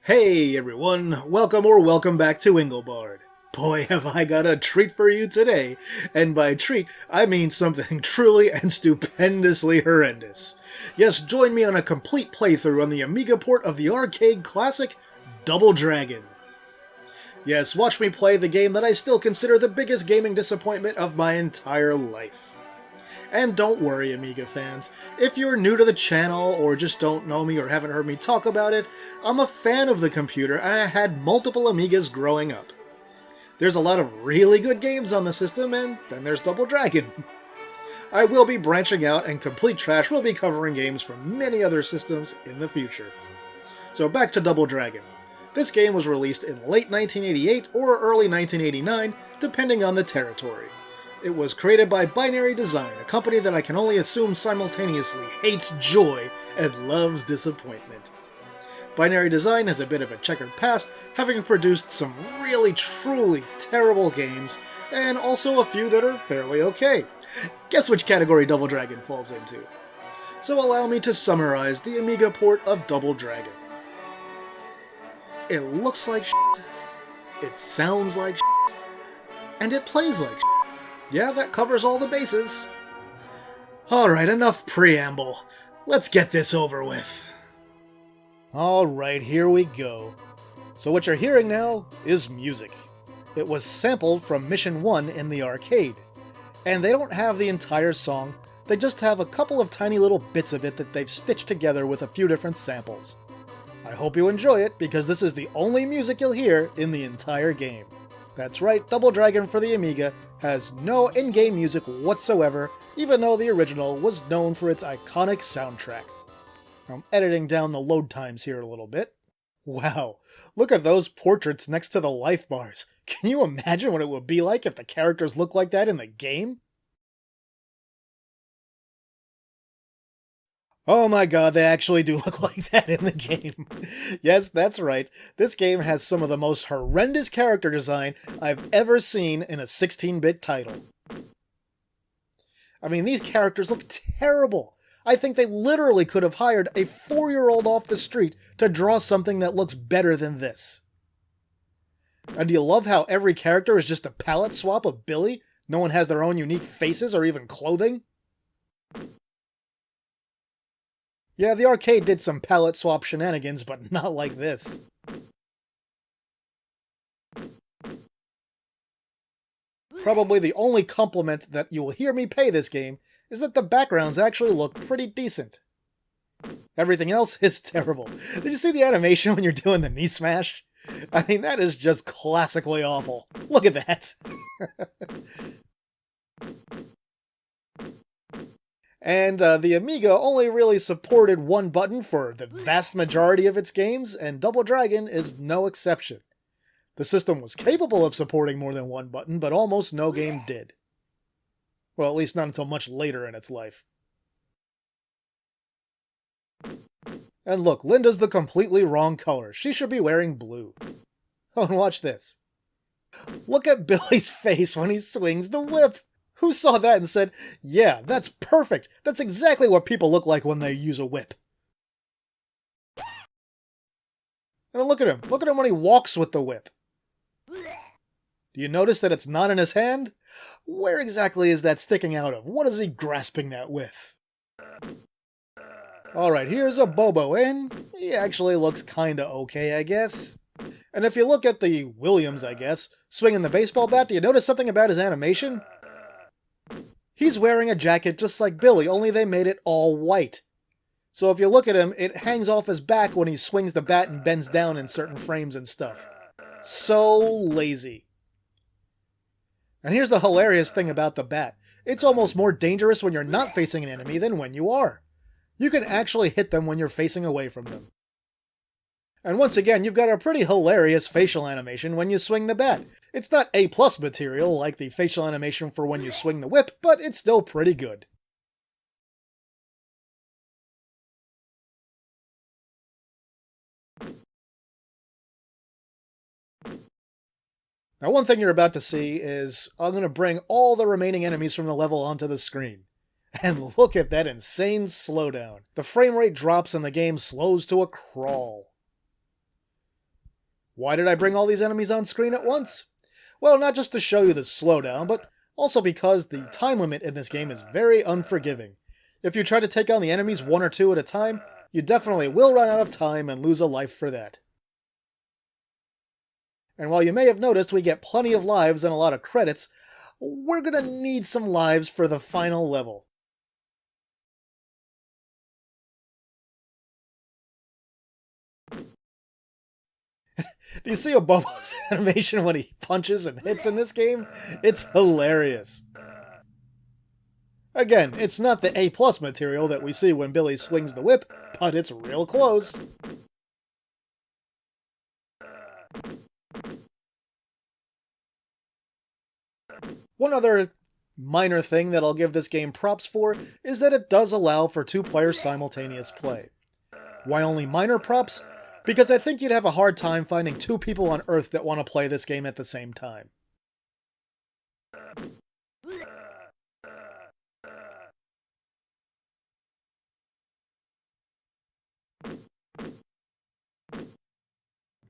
Hey everyone, welcome back to Engelbard. Boy, have I got a treat for you today, and by treat, I mean something truly and stupendously horrendous. Yes, join me on a complete playthrough on the Amiga port of the arcade classic, Double Dragon. Yes, watch me play the game that I still consider the biggest gaming disappointment of my entire life. And don't worry, Amiga fans, if you're new to the channel or just don't know me or haven't heard me talk about it, I'm a fan of the computer and I had multiple Amigas growing up. There's a lot of really good games on the system, and then there's Double Dragon. I will be branching out, and Complete Trash will be covering games from many other systems in the future. So back to Double Dragon. This game was released in late 1988 or early 1989, depending on the territory. It was created by Binary Design, a company that I can only assume simultaneously hates joy and loves disappointment. Binary Design has a bit of a checkered past, having produced some really truly terrible games, and also a few that are fairly okay. Guess which category Double Dragon falls into? So allow me to summarize the Amiga port of Double Dragon. It looks like shit, it sounds like shit, and it plays like shit. Yeah, that covers all the bases. Alright, enough preamble. Let's get this over with. Alright, here we go. So what you're hearing now is music. It was sampled from Mission 1 in the arcade. And they don't have the entire song, they just have a couple of tiny little bits of it that they've stitched together with a few different samples. I hope you enjoy it, because this is the only music you'll hear in the entire game. That's right, Double Dragon for the Amiga has no in-game music whatsoever, even though the original was known for its iconic soundtrack. I'm editing down the load times here a little bit. Wow, look at those portraits next to the life bars. Can you imagine what it would be like if the characters looked like that in the game? Oh my god, they actually do look like that in the game. Yes, that's right. This game has some of the most horrendous character design I've ever seen in a 16-bit title. I mean, these characters look terrible. I think they literally could have hired a 4-year-old off the street to draw something that looks better than this. And do you love how every character is just a palette swap of Billy? No one has their own unique faces or even clothing? Yeah, the arcade did some palette swap shenanigans, but not like this. Probably the only compliment that you'll hear me pay this game is that the backgrounds actually look pretty decent. Everything else is terrible. Did you see the animation when you're doing the knee smash? I mean, that is just classically awful. Look at that. And the Amiga only really supported one button for the vast majority of its games, and Double Dragon is no exception. The system was capable of supporting more than one button, but almost no game did. Well, at least not until much later in its life. And look, Linda's the completely wrong color. She should be wearing blue. Oh, and watch this. Look at Billy's face when he swings the whip. Who saw that and said, yeah, that's perfect. That's exactly what people look like when they use a whip. And look at him. Look at him when he walks with the whip. Do you notice that it's not in his hand? Where exactly is that sticking out of? What is he grasping that with? Alright, here's a Bobo, and he actually looks kinda okay, I guess. And if you look at the Williams, I guess, swinging the baseball bat, do you notice something about his animation? He's wearing a jacket just like Billy, only they made it all white. So if you look at him, it hangs off his back when he swings the bat and bends down in certain frames and stuff. So lazy. And here's the hilarious thing about the bat. It's almost more dangerous when you're not facing an enemy than when you are. You can actually hit them when you're facing away from them. And once again, you've got a pretty hilarious facial animation when you swing the bat. It's not A+ material like the facial animation for when you swing the whip, but it's still pretty good. Now, one thing you're about to see is I'm going to bring all the remaining enemies from the level onto the screen. And look at that insane slowdown. The frame rate drops and the game slows to a crawl. Why did I bring all these enemies on screen at once? Well, not just to show you the slowdown, but also because the time limit in this game is very unforgiving. If you try to take on the enemies one or two at a time, you definitely will run out of time and lose a life for that. And while you may have noticed we get plenty of lives and a lot of credits, we're gonna need some lives for the final level. Do you see Obomo's animation when he punches and hits in this game? It's hilarious. Again, it's not the A+ material that we see when Billy swings the whip, but it's real close. One other minor thing that I'll give this game props for is that it does allow for 2-player simultaneous play. Why only minor props? Because I think you'd have a hard time finding 2 people on Earth that want to play this game at the same time.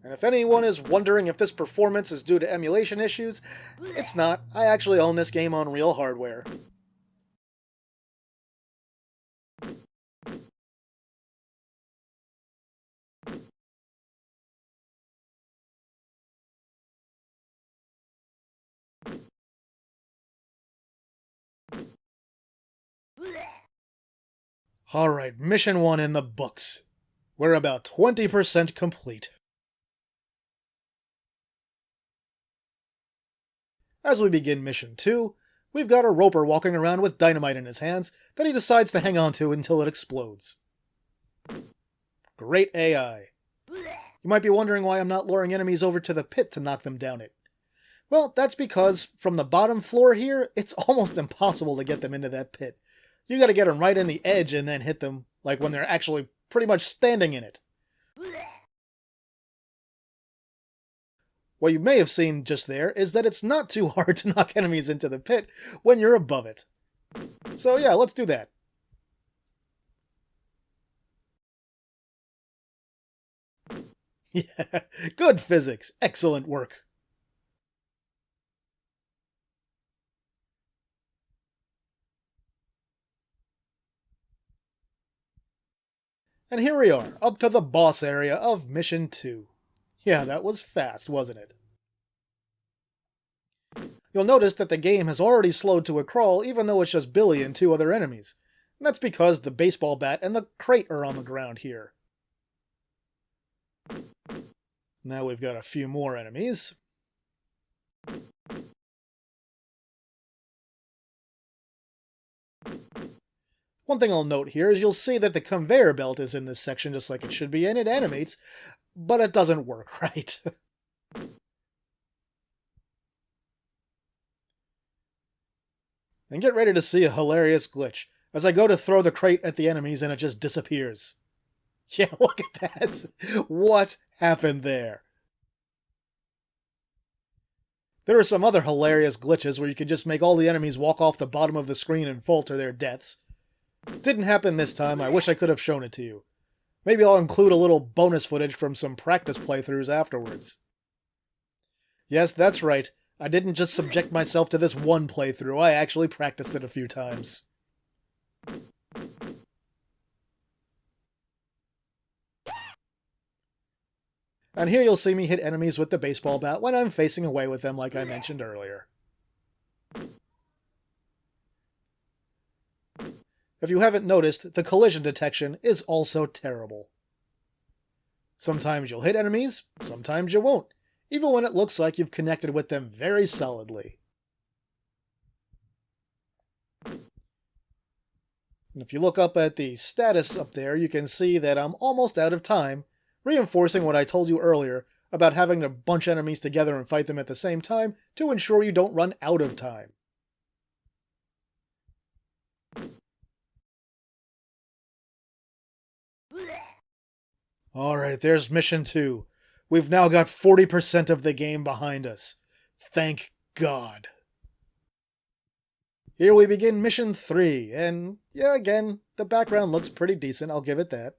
And if anyone is wondering if this performance is due to emulation issues, it's not. I actually own this game on real hardware. Alright, Mission 1 in the books. We're about 20% complete. As we begin Mission 2, we've got a roper walking around with dynamite in his hands that he decides to hang on to until it explodes. Great AI. You might be wondering why I'm not luring enemies over to the pit to knock them down it. Well, that's because from the bottom floor here, it's almost impossible to get them into that pit. You gotta get them right in the edge and then hit them, like when they're actually pretty much standing in it. What you may have seen just there is that it's not too hard to knock enemies into the pit when you're above it. So yeah, let's do that. Yeah, good physics. Excellent work. And here we are, up to the boss area of Mission 2. Yeah, that was fast, wasn't it? You'll notice that the game has already slowed to a crawl even though it's just Billy and 2 other enemies. And that's because the baseball bat and the crate are on the ground here. Now we've got a few more enemies. One thing I'll note here is you'll see that the conveyor belt is in this section just like it should be, and it animates, but it doesn't work right. And get ready to see a hilarious glitch, as I go to throw the crate at the enemies and it just disappears. Yeah, look at that! What happened there? There are some other hilarious glitches where you can just make all the enemies walk off the bottom of the screen and fall to their deaths. Didn't happen this time, I wish I could have shown it to you. Maybe I'll include a little bonus footage from some practice playthroughs afterwards. Yes, that's right. I didn't just subject myself to this one playthrough, I actually practiced it a few times. And here you'll see me hit enemies with the baseball bat when I'm facing away with them like I mentioned earlier. If you haven't noticed, the collision detection is also terrible. Sometimes you'll hit enemies, sometimes you won't, even when it looks like you've connected with them very solidly. And if you look up at the status up there, you can see that I'm almost out of time, reinforcing what I told you earlier about having to bunch enemies together and fight them at the same time to ensure you don't run out of time. Alright, there's Mission 2. We've now got 40% of the game behind us. Thank God. Here we begin Mission 3, and yeah, again, the background looks pretty decent, I'll give it that.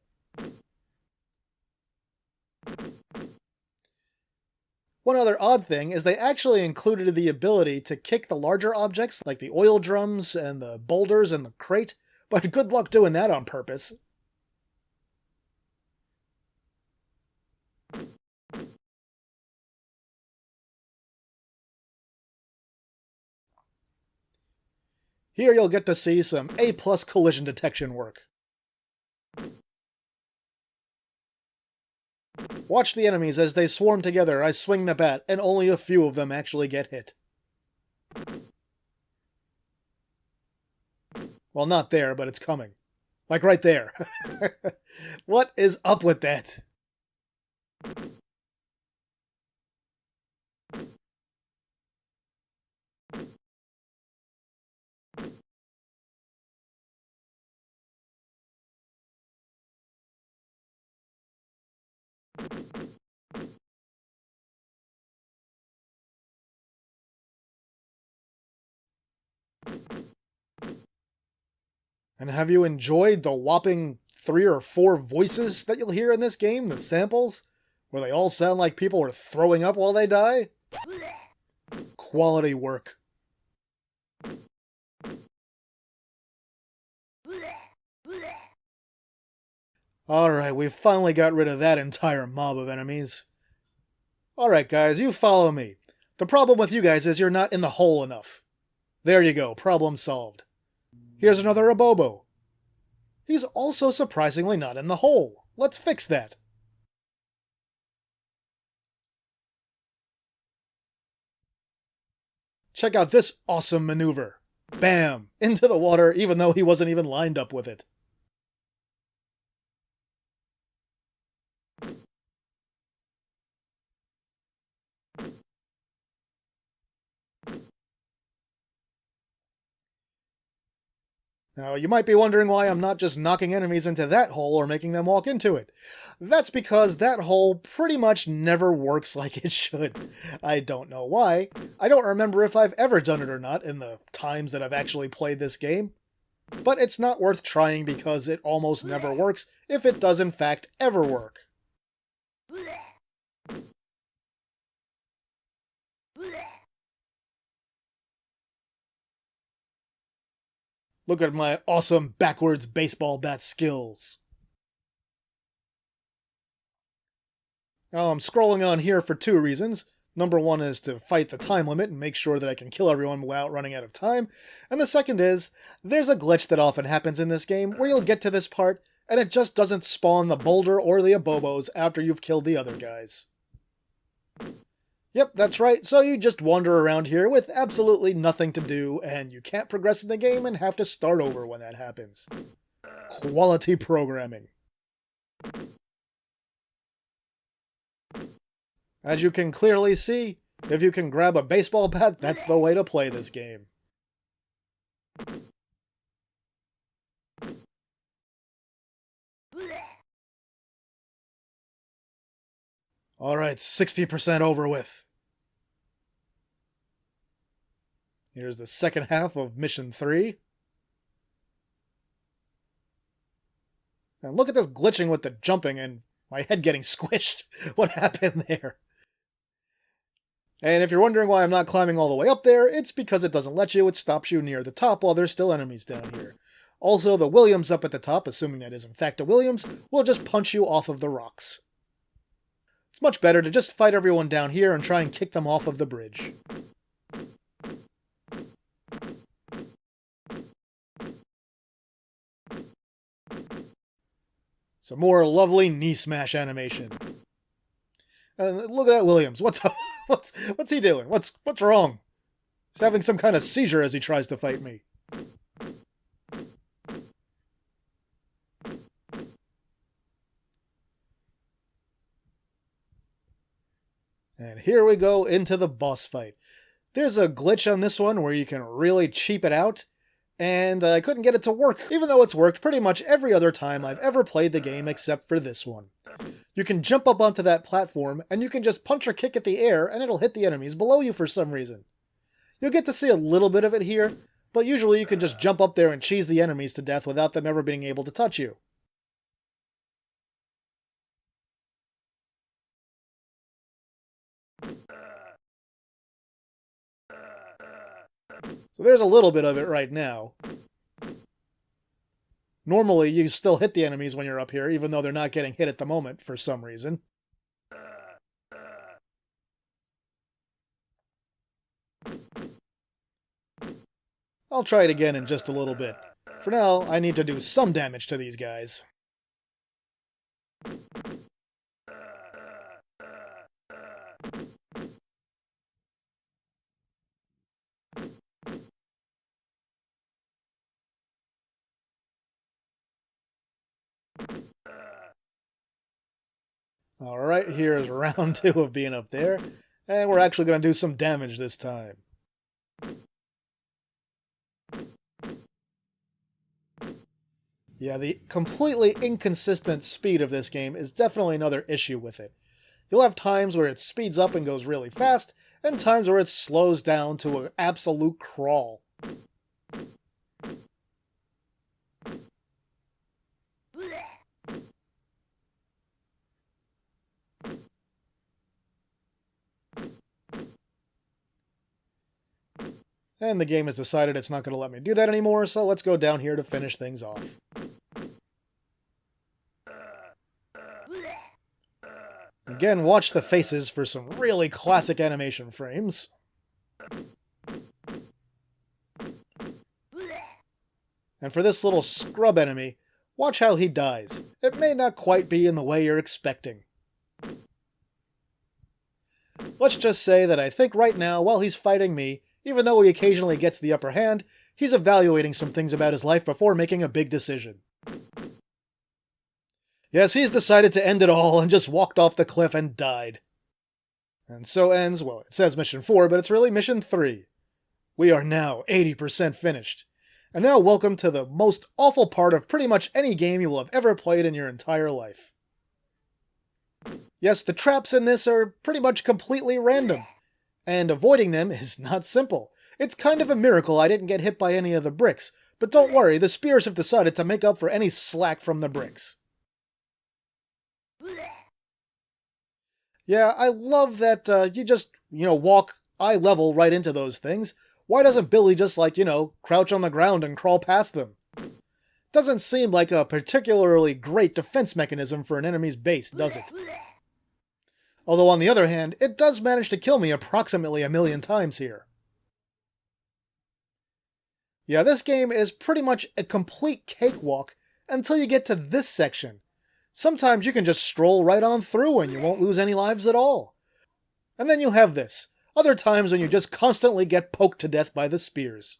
One other odd thing is they actually included the ability to kick the larger objects, like the oil drums and the boulders and the crate, but good luck doing that on purpose. Here you'll get to see some A+ collision detection work. Watch the enemies as they swarm together. I swing the bat, and only a few of them actually get hit. Well, not there, but it's coming. Like right there. What is up with that? And have you enjoyed the whopping 3 or 4 voices that you'll hear in this game, the samples, where they all sound like people are throwing up while they die? Quality work. Alright, we've finally got rid of that entire mob of enemies. Alright guys, you follow me. The problem with you guys is you're not in the hole enough. There you go, problem solved. Here's another Abobo. He's also surprisingly not in the hole. Let's fix that. Check out this awesome maneuver. Bam! Into the water, even though he wasn't even lined up with it. Now, you might be wondering why I'm not just knocking enemies into that hole or making them walk into it. That's because that hole pretty much never works like it should. I don't know why. I don't remember if I've ever done it or not in the times that I've actually played this game. But it's not worth trying because it almost never works if it does in fact ever work. Look at my awesome backwards baseball bat skills. Now I'm scrolling on here for 2 reasons. Number 1 is to fight the time limit and make sure that I can kill everyone without running out of time. And the second is, there's a glitch that often happens in this game where you'll get to this part and it just doesn't spawn the boulder or the abobos after you've killed the other guys. Yep, that's right, so you just wander around here with absolutely nothing to do, and you can't progress in the game and have to start over when that happens. Quality programming. As you can clearly see, if you can grab a baseball bat, that's the way to play this game. Alright, 60% over with. Here's the second half of Mission 3. And look at this glitching with the jumping and my head getting squished. What happened there? And if you're wondering why I'm not climbing all the way up there, it's because it doesn't let you. It stops you near the top while there's still enemies down here. Also, the Williams up at the top, assuming that is in fact a Williams, will just punch you off of the rocks. It's much better to just fight everyone down here and try and kick them off of the bridge. Some more lovely knee smash animation. And look at that Williams. What's up? What's he doing? What's wrong? He's having some kind of seizure as he tries to fight me. And here we go into the boss fight. There's a glitch on this one where you can really cheap it out, and I couldn't get it to work, even though it's worked pretty much every other time I've ever played the game except for this one. You can jump up onto that platform, and you can just punch or kick at the air, and it'll hit the enemies below you for some reason. You'll get to see a little bit of it here, but usually you can just jump up there and cheese the enemies to death without them ever being able to touch you. So there's a little bit of it right now. Normally, you still hit the enemies when you're up here, even though they're not getting hit at the moment for some reason. I'll try it again in just a little bit. For now, I need to do some damage to these guys. Alright, here's round 2 of being up there, and we're actually going to do some damage this time. Yeah, the completely inconsistent speed of this game is definitely another issue with it. You'll have times where it speeds up and goes really fast, and times where it slows down to an absolute crawl. And the game has decided it's not going to let me do that anymore, so let's go down here to finish things off. Again, watch the faces for some really classic animation frames. And for this little scrub enemy, watch how he dies. It may not quite be in the way you're expecting. Let's just say that I think right now, while he's fighting me, even though he occasionally gets the upper hand, he's evaluating some things about his life before making a big decision. Yes, he's decided to end it all and just walked off the cliff and died. And so ends, well, it says mission 4, but it's really mission 3. We are now 80% finished. And now welcome to the most awful part of pretty much any game you will have ever played in your entire life. Yes, the traps in this are pretty much completely random. And avoiding them is not simple. It's kind of a miracle I didn't get hit by any of the bricks, but don't worry, the spears have decided to make up for any slack from the bricks. Yeah, I love that you just, walk eye level right into those things. Why doesn't Billy just, crouch on the ground and crawl past them? Doesn't seem like a particularly great defense mechanism for an enemy's base, does it? Although on the other hand, it does manage to kill me approximately 1,000,000 times here. Yeah, this game is pretty much a complete cakewalk until you get to this section. Sometimes you can just stroll right on through and you won't lose any lives at all. And then you have this. Other times when you just constantly get poked to death by the spears.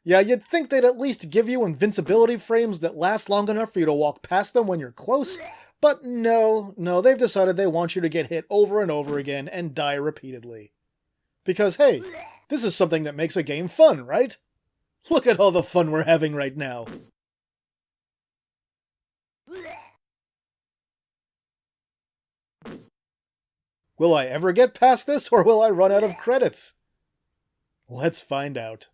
Yeah, you'd think they'd at least give you invincibility frames that last long enough for you to walk past them when you're close, but no, they've decided they want you to get hit over and over again and die repeatedly. Because hey, this is something that makes a game fun, right? Look at all the fun we're having right now. Will I ever get past this, or will I run out of credits? Let's find out.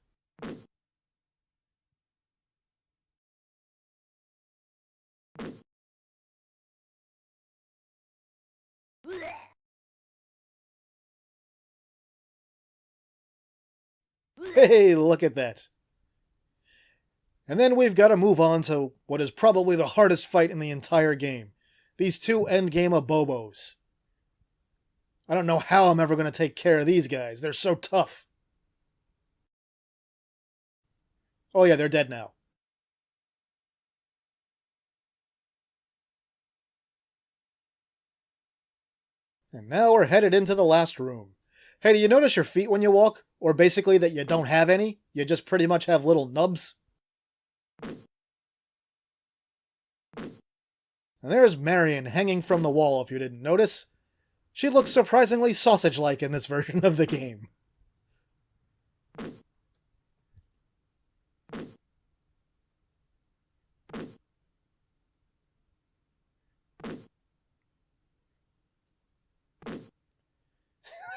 Hey, look at that. And then we've got to move on to what is probably the hardest fight in the entire game. These two endgame abobos. I don't know how I'm ever going to take care of these guys. They're so tough. Oh yeah, they're dead now. And now we're headed into the last room. Hey, do you notice your feet when you walk? Or basically that you don't have any? You just pretty much have little nubs? And there's Marion hanging from the wall, if you didn't notice. She looks surprisingly sausage-like in this version of the game.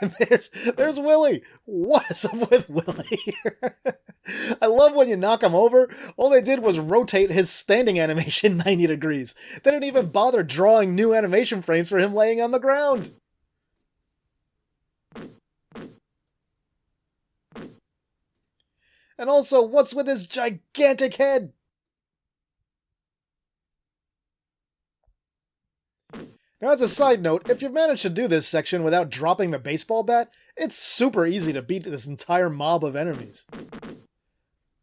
And there's Willy. What is up with Willy? I love when you knock him over. All they did was rotate his standing animation 90 degrees. They didn't even bother drawing new animation frames for him laying on the ground. And also, what's with his gigantic head? Now, as a side note, if you've managed to do this section without dropping the baseball bat, it's super easy to beat this entire mob of enemies.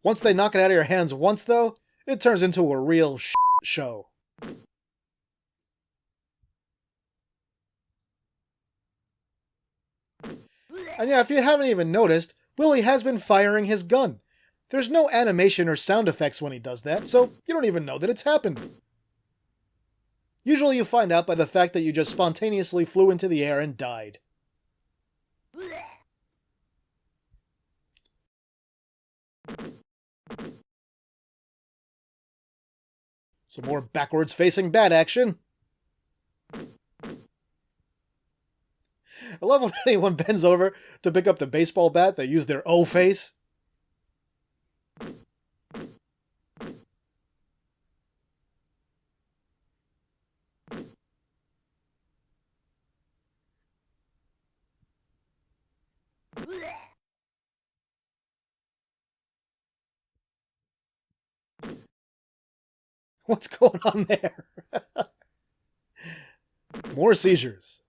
Once they knock it out of your hands once, though, it turns into a real show. And yeah, if you haven't even noticed, Willie has been firing his gun. There's no animation or sound effects when he does that, so you don't even know that it's happened. Usually you find out by the fact that you just spontaneously flew into the air and died. Some more backwards-facing bat action. I love when anyone bends over to pick up the baseball bat, they use their O face. What's going on there? More seizures.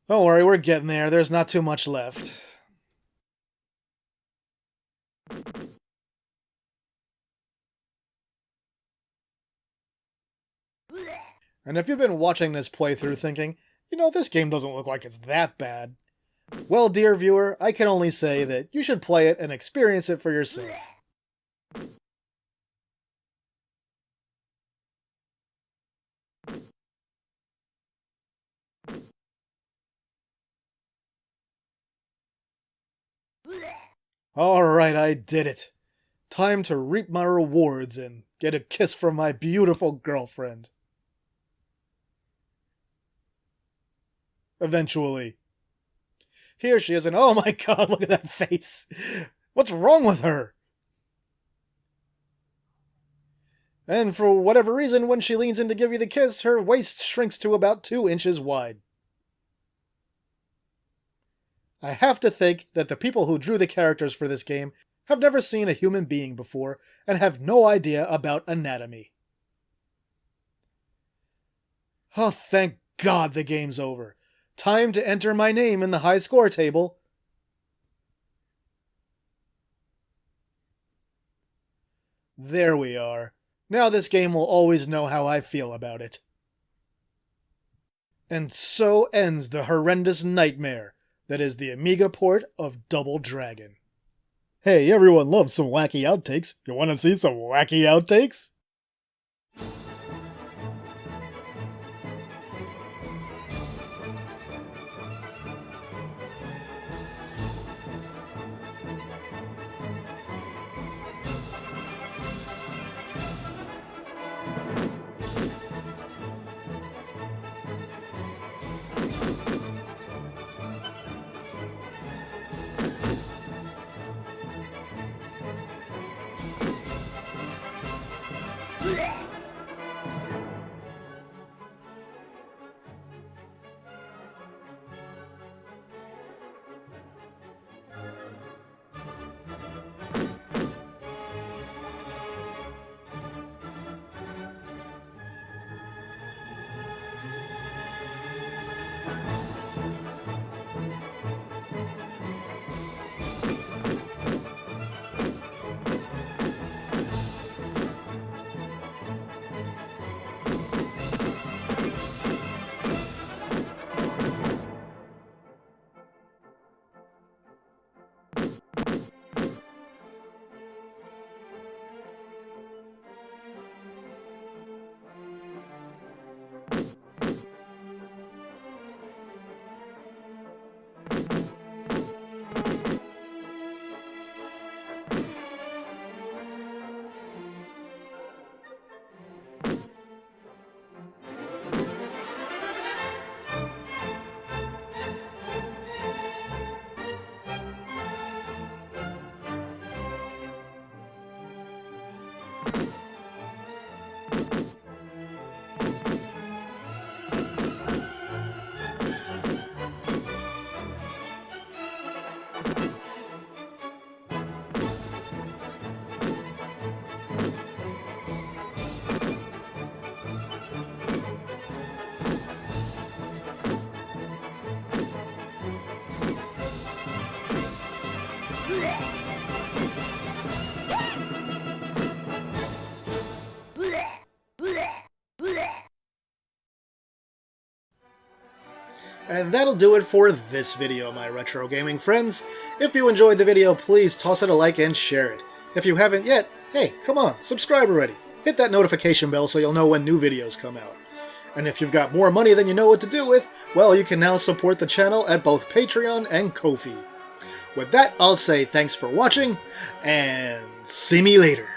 Don't worry, we're getting there. There's not too much left. And if you've been watching this playthrough thinking, you know, this game doesn't look like it's that bad, well, dear viewer, I can only say that you should play it and experience it for yourself. Alright, I did it. Time to reap my rewards and get a kiss from my beautiful girlfriend. Eventually. Here she is, and oh my god, look at that face! What's wrong with her? And for whatever reason, when she leans in to give you the kiss, her waist shrinks to about 2 inches wide. I have to think that the people who drew the characters for this game have never seen a human being before and have no idea about anatomy. Oh, thank God the game's over. Time to enter my name in the high score table. There we are. Now this game will always know how I feel about it. And so ends the horrendous nightmare that is the Amiga port of Double Dragon. Hey, everyone loves some wacky outtakes. You want to see some wacky outtakes? And that'll do it for this video, my retro gaming friends. If you enjoyed the video, please toss it a like and share it. If you haven't yet, hey, come on, subscribe already. Hit that notification bell so you'll know when new videos come out. And if you've got more money than you know what to do with, well, you can now support the channel at both Patreon and Ko-fi. With that, I'll say thanks for watching, and see me later.